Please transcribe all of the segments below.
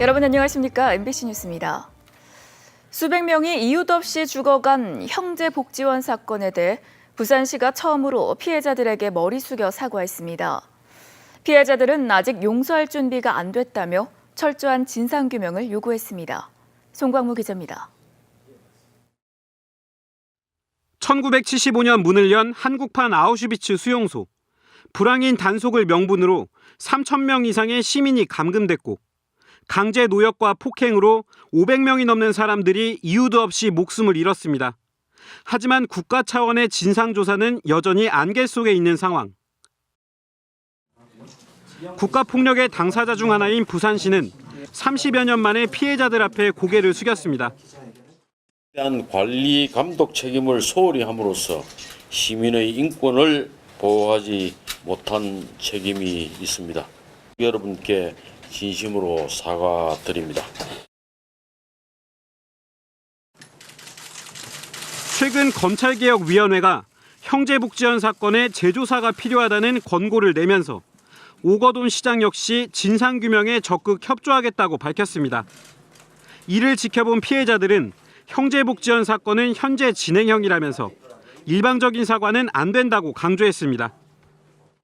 여러분 안녕하십니까? MBC 뉴스입니다. 수백 명이 이유도 없이 죽어간 형제복지원 사건에 대해 부산시가 처음으로 피해자들에게 머리 숙여 사과했습니다. 피해자들은 아직 용서할 준비가 안 됐다며 철저한 진상규명을 요구했습니다. 송광무 기자입니다. 1975년 문을 연 한국판 아우슈비츠 수용소. 불황인 단속을 명분으로 3,000명 이상의 시민이 감금됐고 강제 노역과 폭행으로 500명이 넘는 사람들이 이유도 없이 목숨을 잃었습니다. 하지만 국가 차원의 진상조사는 여전히 안개 속에 있는 상황. 국가폭력의 당사자 중 하나인 부산시는 30여 년 만에 피해자들 앞에 고개를 숙였습니다. 대한 관리 감독 책임을 소홀히 함으로써 시민의 인권을 보호하지 못한 책임이 있습니다. 여러분께 진심으로 사과드립니다. 최근 검찰개혁위원회가 형제복지원 사건의 재조사가 필요하다는 권고를 내면서 오거돈 시장 역시 진상규명에 적극 협조하겠다고 밝혔습니다. 이를 지켜본 피해자들은 형제복지원 사건은 현재 진행형이라면서 일방적인 사과는 안 된다고 강조했습니다.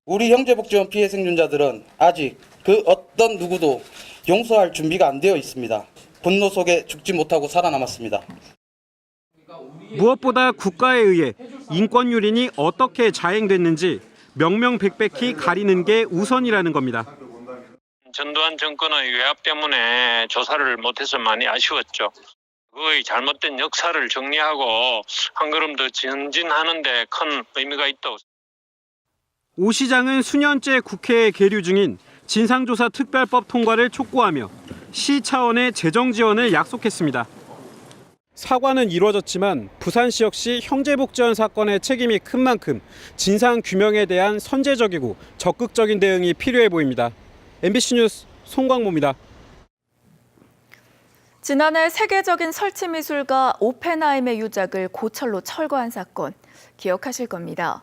우리 형제복지원 피해 생존자들은 아직 그 어떤 누구도 용서할 준비가 안 되어 있습니다. 분노 속에 죽지 못하고 살아남았습니다. 무엇보다 국가에 의해 인권 유린이 어떻게 자행됐는지 명명백백히 가리는 게 우선이라는 겁니다. 전두환 정권의 외압 때문에 조사를 못해서 많이 아쉬웠죠. 그의 잘못된 역사를 정리하고 한 걸음 더 전진하는 데 큰 의미가 있다고. 오 시장은 수년째 국회에 계류 중인 진상조사 특별법 통과를 촉구하며 시 차원의 재정 지원을 약속했습니다. 사과는 이루어졌지만 부산시 역시 형제복지원 사건의 책임이 큰 만큼 진상규명에 대한 선제적이고 적극적인 대응이 필요해 보입니다. MBC 뉴스 송광모입니다. 지난해 세계적인 설치 미술가 오펜하임의 유작을 고철로 철거한 사건 기억하실 겁니다.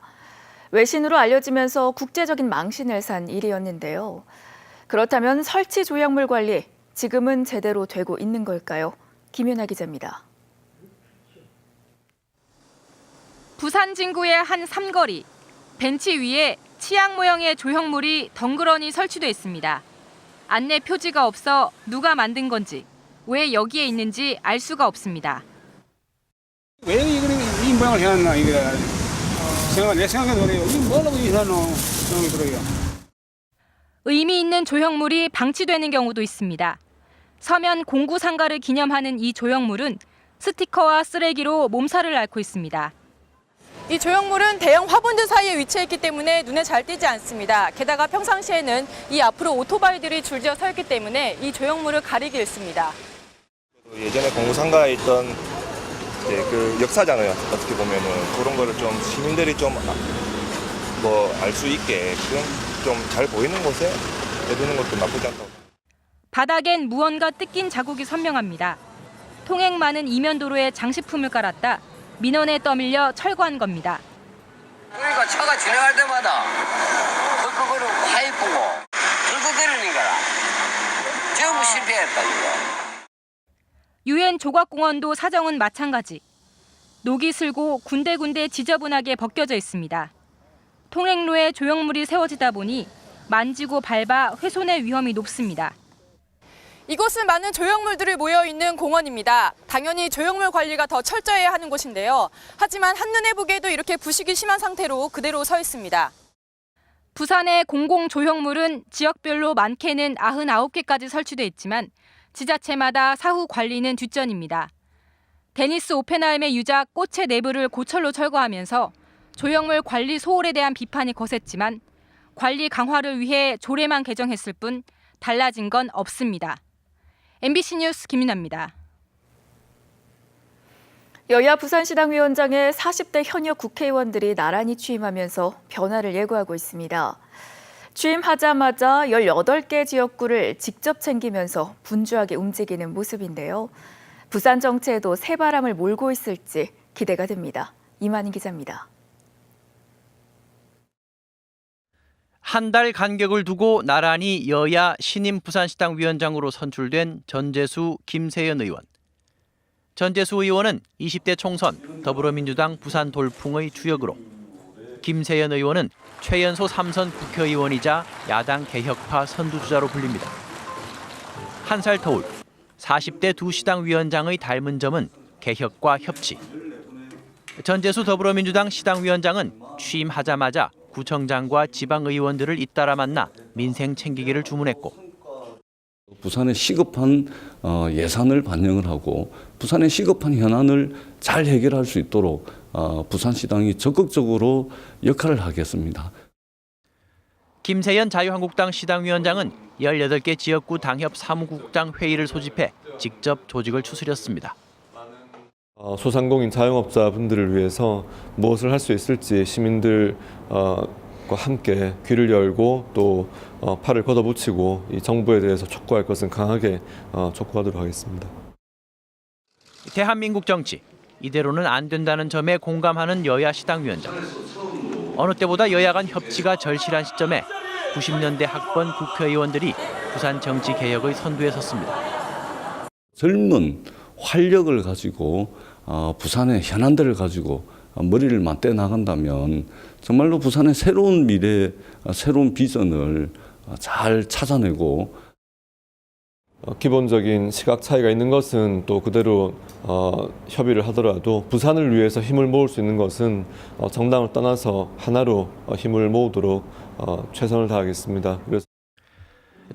외신으로 알려지면서 국제적인 망신을 산 일이었는데요. 그렇다면 설치 조형물 관리 지금은 제대로 되고 있는 걸까요? 김윤아 기자입니다. 부산 진구의 한 삼거리. 벤치 위에 치약 모형의 조형물이 덩그러니 설치돼 있습니다. 안내 표지가 없어 누가 만든 건지, 왜 여기에 있는지 알 수가 없습니다. 왜 이 모양을 해놨나 이게 내 생각에도 그래요. 이 뭐라고 해놨노 생각이 들어요. 의미 있는 조형물이 방치되는 경우도 있습니다. 서면 공구상가를 기념하는 이 조형물은 스티커와 쓰레기로 몸살을 앓고 있습니다. 이 조형물은 대형 화분들 사이에 위치해 있기 때문에 눈에 잘 띄지 않습니다. 게다가 평상시에는 이 앞으로 오토바이들이 줄지어 서 있기 때문에 이 조형물을 가리기 일쑤입니다. 예전에 공구상가에 있던 그 역사잖아요. 어떻게 보면은 그런 거를 좀 시민들이 좀 뭐 알 수 있게 좀 잘 보이는 곳에 내두는 것도 나쁘지 않다고. 바닥엔 무언가 뜯긴 자국이 선명합니다. 통행 많은 이면도로에 장식품을 깔았다 민원에 떠밀려 철거한 겁니다. 그러니까 차가 지나갈 때마다 그거를 파이프고 긁어대는 거라. 전부 실패했다 이거. 유엔 조각공원도 사정은 마찬가지. 녹이 슬고 군데군데 지저분하게 벗겨져 있습니다. 통행로에 조형물이 세워지다 보니 만지고 밟아 훼손의 위험이 높습니다. 이곳은 많은 조형물들이 모여있는 공원입니다. 당연히 조형물 관리가 더 철저해야 하는 곳인데요. 하지만 한눈에 보기에도 이렇게 부식이 심한 상태로 그대로 서 있습니다. 부산의 공공조형물은 지역별로 많게는 99개까지 설치돼 있지만 지자체마다 사후 관리는 뒷전입니다. 데니스 오펜하임의 유작 꽃의 내부를 고철로 철거하면서 조형물 관리 소홀에 대한 비판이 거셌지만 관리 강화를 위해 조례만 개정했을 뿐 달라진 건 없습니다. MBC 뉴스 김윤아입니다. 여야 부산시당 위원장에 40대 현역 국회의원들이 나란히 취임하면서 변화를 예고하고 있습니다. 취임하자마자 18개 지역구를 직접 챙기면서 분주하게 움직이는 모습인데요. 부산 정치에도 새바람을 몰고 있을지 기대가 됩니다. 이만희 기자입니다. 한 달 간격을 두고 나란히 여야 신임 부산시당 위원장으로 선출된 전재수, 김세연 의원. 전재수 의원은 20대 총선 더불어민주당 부산 돌풍의 주역으로, 김세연 의원은 최연소 3선 국회의원이자 야당 개혁파 선두주자로 불립니다. 한 살 터울, 40대 두 시당 위원장의 닮은 점은 개혁과 협치. 전재수 더불어민주당 시당위원장은 취임하자마자 구청장과 지방의원들을 잇따라 만나 민생 챙기기를 주문했고, 부산의 시급한 예산을 반영을 하고 부산의 시급한 현안을 잘 해결할 수 있도록 부산시당이 적극적으로 역할을 하겠습니다. 김세연 자유한국당 시당위원장은 18개 지역구 당협 사무국장 회의를 소집해 직접 조직을 추스렸습니다. 소상공인 자영업자분들을 위해서 무엇을 할 수 있을지 시민들과 함께 귀를 열고 또 팔을 걷어붙이고 이 정부에 대해서 촉구할 것은 강하게 촉구하도록 하겠습니다. 대한민국 정치, 이대로는 안 된다는 점에 공감하는 여야 시당위원장. 어느 때보다 여야 간 협치가 절실한 시점에 90년대 학번 국회의원들이 부산 정치 개혁의 선두에 섰습니다. 젊은 활력을 가지고 부산의 현안들을 가지고 머리를 맞대 나간다면 정말로 부산의 새로운 미래, 새로운 비전을 잘 찾아내고, 기본적인 시각 차이가 있는 것은 또 그대로 협의를 하더라도 부산을 위해서 힘을 모을 수 있는 것은 정당을 떠나서 하나로 힘을 모으도록 최선을 다하겠습니다. 그래서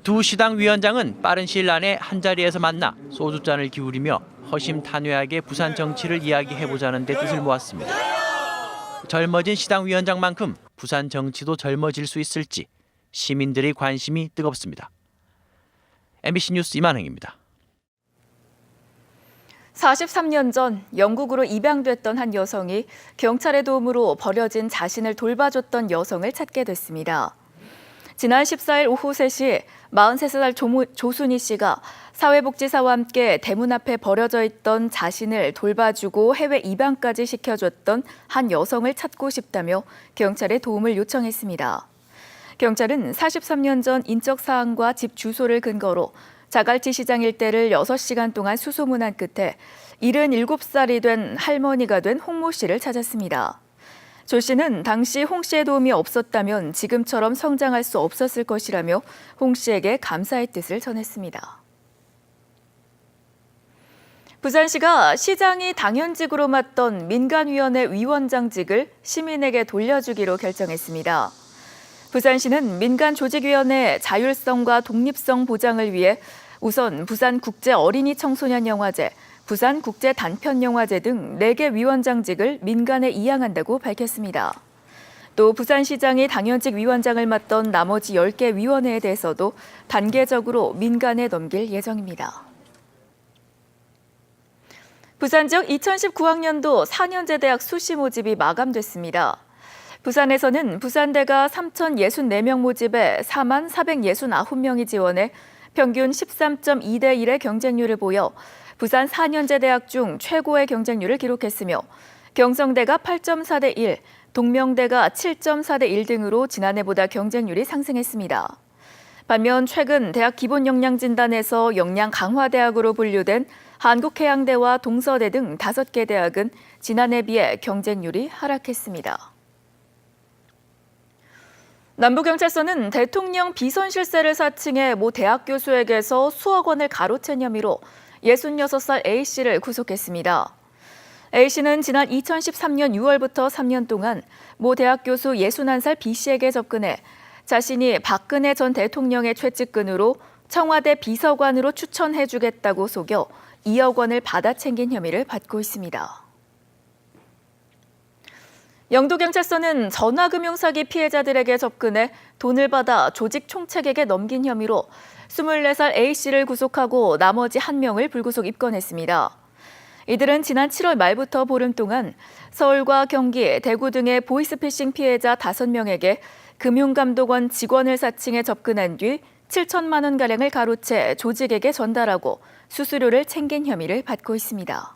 두 시당 위원장은 빠른 시일 안에 한자리에서 만나 소주잔을 기울이며 허심탄회하게 부산 정치를 이야기해보자는 데 뜻을 모았습니다. 젊어진 시당 위원장만큼 부산 정치도 젊어질 수 있을지 시민들의 관심이 뜨겁습니다. MBC 뉴스 이만행입니다. 43년 전 영국으로 입양됐던 한 여성이 경찰의 도움으로 버려진 자신을 돌봐줬던 여성을 찾게 됐습니다. 지난 14일 오후 3시 43살 조순희 씨가 사회복지사와 함께 대문 앞에 버려져 있던 자신을 돌봐주고 해외 입양까지 시켜줬던 한 여성을 찾고 싶다며 경찰에 도움을 요청했습니다. 경찰은 43년 전 인적 사항과 집 주소를 근거로 자갈치 시장 일대를 6시간 동안 수소문한 끝에 77살이 된 할머니가 된 홍모 씨를 찾았습니다. 조 씨는 당시 홍 씨의 도움이 없었다면 지금처럼 성장할 수 없었을 것이라며 홍 씨에게 감사의 뜻을 전했습니다. 부산시가 시장이 당연직으로 맡던 민간위원회 위원장직을 시민에게 돌려주기로 결정했습니다. 부산시는 민간조직위원회 자율성과 독립성 보장을 위해 우선 부산국제어린이청소년영화제, 부산국제단편영화제 등 4개 위원장직을 민간에 이양한다고 밝혔습니다. 또 부산시장이 당연직 위원장을 맡던 나머지 10개 위원회에 대해서도 단계적으로 민간에 넘길 예정입니다. 부산 지역 2019학년도 4년제 대학 수시 모집이 마감됐습니다. 부산에서는 부산대가 3,064명 모집에 44,469명이 지원해 평균 13.2대 1의 경쟁률을 보여 부산 4년제 대학 중 최고의 경쟁률을 기록했으며 경성대가 8.4대 1, 동명대가 7.4대 1 등으로 지난해보다 경쟁률이 상승했습니다. 반면 최근 대학 기본역량진단에서 역량 강화대학으로 분류된 한국해양대와 동서대 등 5개 대학은 지난해 비해 경쟁률이 하락했습니다. 남부경찰서는 대통령 비선 실세를 사칭해 모 대학 교수에게서 수억 원을 가로챈 혐의로 66살 A씨를 구속했습니다. A씨는 지난 2013년 6월부터 3년 동안 모 대학 교수 61살 B씨에게 접근해 자신이 박근혜 전 대통령의 최측근으로 청와대 비서관으로 추천해주겠다고 속여 2억 원을 받아 챙긴 혐의를 받고 있습니다. 영도경찰서는 전화금융사기 피해자들에게 접근해 돈을 받아 조직 총책에게 넘긴 혐의로 24살 A씨를 구속하고 나머지 1명을 불구속 입건했습니다. 이들은 지난 7월 말부터 보름 동안 서울과 경기, 대구 등의 보이스피싱 피해자 5명에게 금융감독원 직원을 사칭해 접근한 뒤 7천만 원가량을 가로채 조직에게 전달하고 수수료를 챙긴 혐의를 받고 있습니다.